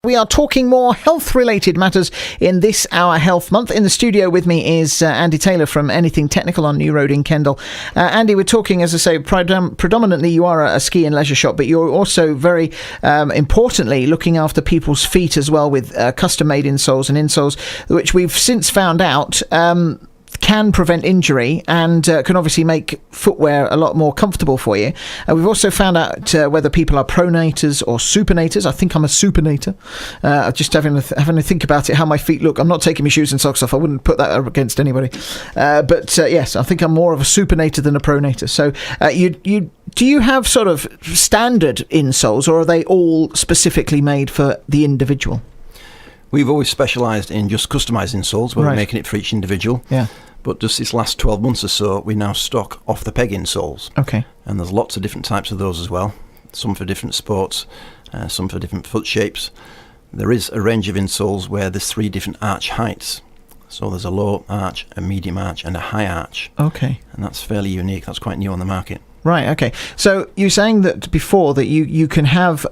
We are talking more health-related matters in this Our Health Month. In the studio with me is Andy Taylor from Anything Technical on New Road in Kendal. Andy, we're talking, as I say, predominantly you are a ski and leisure shop, but you're also very importantly looking after people's feet as well with custom-made insoles and insoles, which we've since found out can prevent injury and can obviously make footwear a lot more comfortable for you. We've also found out whether people are pronators or supinators. I think I'm a supinator. Just having a think about it, how my feet look. I'm not taking my shoes and socks off. I wouldn't put that against anybody. But yes, I think I'm more of a supinator than a pronator. So do you have sort of standard insoles, or are they all specifically made for the individual? We've always specialised in just customising insoles, where we're making it for each individual. Yeah. But just this last 12 months or so, we now stock off-the-peg insoles. Okay. And there's lots of different types of those as well. Some for different sports, some for different foot shapes. There is a range of insoles where there's 3 different arch heights. So there's a low arch, a medium arch, and a high arch. Okay. And that's fairly unique. That's quite new on the market. Right, okay. So you're saying that before that you can have...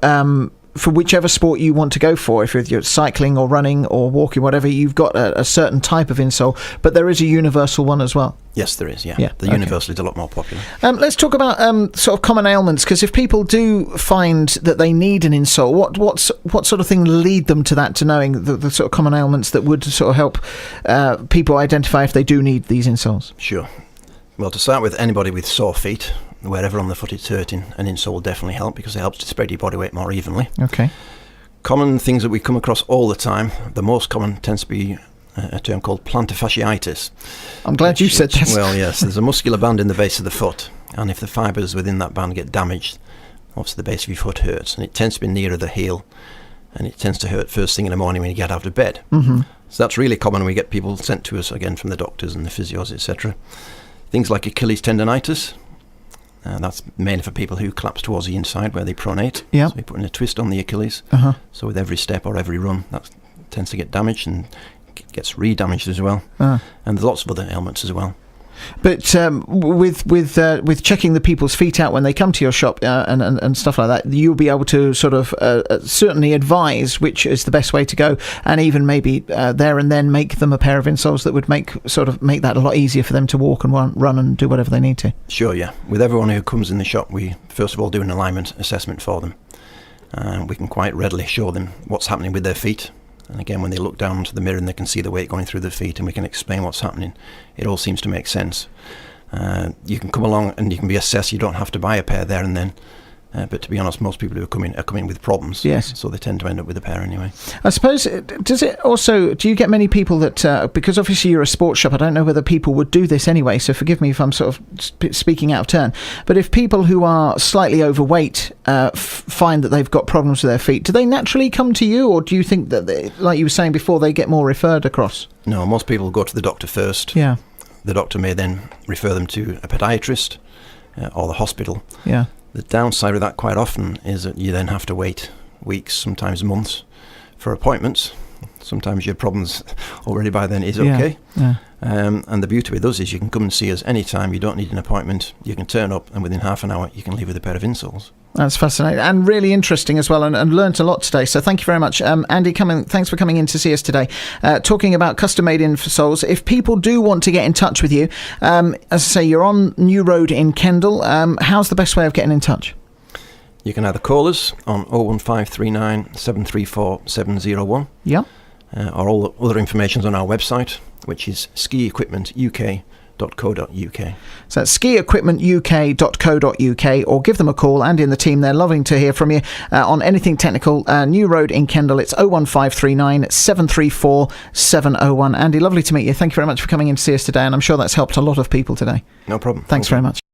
for whichever sport you want to go for, if you're cycling or running or walking, whatever, you've got a certain type of insole, but there is a universal one as well. Yes, there is, yeah. The universal is a lot more popular. Let's talk about sort of common ailments, because if people do find that they need an insole, what sort of thing lead them to that, to knowing the sort of common ailments that would sort of help people identify if they do need these insoles? Sure. Well, to start with, anybody with sore feet, wherever on the foot it's hurting, an insole will definitely help because it helps to spread your body weight more evenly. Okay. Common things that we come across all the time, the most common tends to be a term called plantar fasciitis. I'm glad you said that. Well, yes, there's a muscular band in the base of the foot, and if the fibres within that band get damaged, obviously the base of your foot hurts, and it tends to be nearer the heel, and it tends to hurt first thing in the morning when you get out of bed. Mm-hmm. So that's really common. We get people sent to us, again, from the doctors and the physios, etc. Things like Achilles tendonitis. That's mainly for people who collapse towards the inside where they pronate. Yeah. So we put in a twist on the Achilles. Uh-huh. So with every step or every run, that tends to get damaged and gets re-damaged as well. And there's lots of other ailments as well. But with checking the people's feet out when they come to your shop and stuff like that, you'll be able to sort of certainly advise which is the best way to go, and even maybe there and then make them a pair of insoles that would make that a lot easier for them to walk and run and do whatever they need to. Sure, yeah. With everyone who comes in the shop, we first of all do an alignment assessment for them. We can quite readily show them what's happening with their feet. And again, when they look down into the mirror and they can see the weight going through their feet, and we can explain what's happening, it all seems to make sense. You can come along and you can be assessed. You don't have to buy a pair there and then. But to be honest, most people who are coming with problems. Yes. So they tend to end up with a pair anyway. I suppose, do you get many people that, because obviously you're a sports shop, I don't know whether people would do this anyway, so forgive me if I'm sort of speaking out of turn, but if people who are slightly overweight find that they've got problems with their feet, do they naturally come to you, or do you think that, like you were saying before, they get more referred across? No, most people go to the doctor first. Yeah. The doctor may then refer them to a podiatrist or the hospital. Yeah. The downside of that quite often is that you then have to wait weeks, sometimes months, for appointments. Sometimes your problems already by then is okay. Yeah. And the beauty with us is you can come and see us anytime. You don't need an appointment. You can turn up, and within half an hour you can leave with a pair of insoles. That's fascinating and really interesting as well, and learnt a lot today. So thank you very much, Andy. Thanks for coming in to see us today, talking about custom-made insoles. If people do want to get in touch with you, as I say, you're on New Road in Kendal. How's the best way of getting in touch? You can either call us on 01539 734 701. Yeah. Or all the other information's on our website, which is skiequipmentuk.co.uk. So that's skiequipmentuk.co.uk, or give them a call. Andy and the team, they're loving to hear from you on Anything Technical, New Road in Kendal. It's 01539 734 701. Andy, lovely to meet you. Thank you very much for coming in to see us today, and I'm sure that's helped a lot of people today. No problem. Thanks very much.